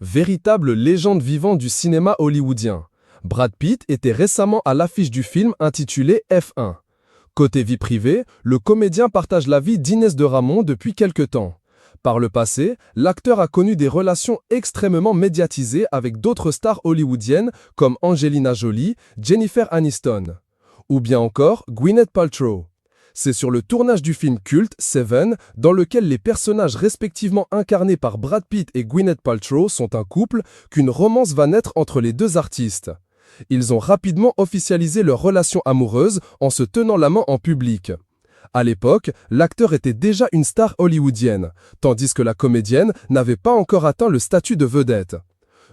Véritable légende vivante du cinéma hollywoodien, Brad Pitt était récemment à l'affiche du film intitulé F1. Côté vie privée, le comédien partage la vie d'Inès de Ramon depuis quelque temps. Par le passé, l'acteur a connu des relations extrêmement médiatisées avec d'autres stars hollywoodiennes comme Angelina Jolie, Jennifer Aniston, ou bien encore Gwyneth Paltrow. C'est sur le tournage du film culte Seven, dans lequel les personnages respectivement incarnés par Brad Pitt et Gwyneth Paltrow sont un couple, qu'une romance va naître entre les deux artistes. Ils ont rapidement officialisé leur relation amoureuse en se tenant la main en public. À l'époque, l'acteur était déjà une star hollywoodienne, tandis que la comédienne n'avait pas encore atteint le statut de vedette.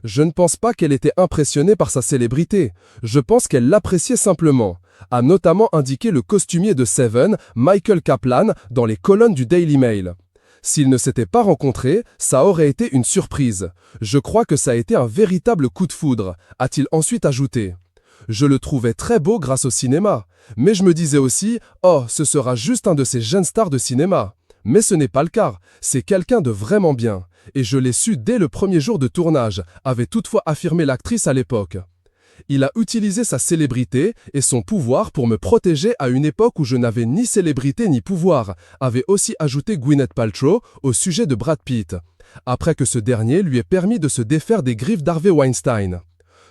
Je ne pense pas qu'elle était impressionnée par sa célébrité, je pense qu'elle l'appréciait simplement, a notamment indiqué le costumier de Seven, Michael Kaplan, dans les colonnes du Daily Mail. S'ils ne s'étaient pas rencontrés, ça aurait été une surprise. Je crois que ça a été un véritable coup de foudre, a-t-il ensuite ajouté. Je le trouvais très beau grâce au cinéma, mais je me disais aussi « Oh, ce sera juste un de ces jeunes stars de cinéma ». Mais ce n'est pas le cas, c'est quelqu'un de vraiment bien. Et je l'ai su dès le premier jour de tournage, avait toutefois affirmé l'actrice à l'époque. Il a utilisé sa célébrité et son pouvoir pour me protéger à une époque où je n'avais ni célébrité ni pouvoir, avait aussi ajouté Gwyneth Paltrow au sujet de Brad Pitt, après que ce dernier lui ait permis de se défaire des griffes d'Harvey Weinstein.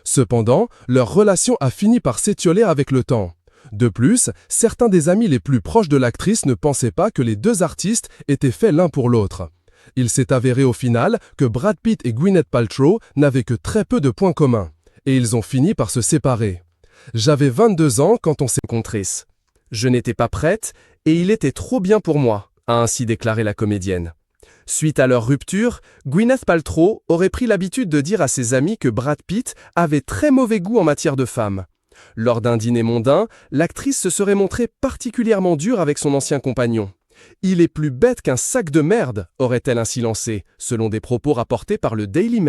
Cependant, leur relation a fini par s'étioler avec le temps. De plus, certains des amis les plus proches de l'actrice ne pensaient pas que les deux artistes étaient faits l'un pour l'autre. Il s'est avéré au final que Brad Pitt et Gwyneth Paltrow n'avaient que très peu de points communs, et ils ont fini par se séparer. J'avais 22 ans quand on s'est rencontrés. Je n'étais pas prête, et il était trop bien pour moi, a ainsi déclaré la comédienne. Suite à leur rupture, Gwyneth Paltrow aurait pris l'habitude de dire à ses amis que Brad Pitt avait très mauvais goût en matière de femmes. Lors d'un dîner mondain, l'actrice se serait montrée particulièrement dure avec son ancien compagnon. « Il est plus bête qu'un sac de merde », aurait-elle ainsi lancé, selon des propos rapportés par le Daily Mail.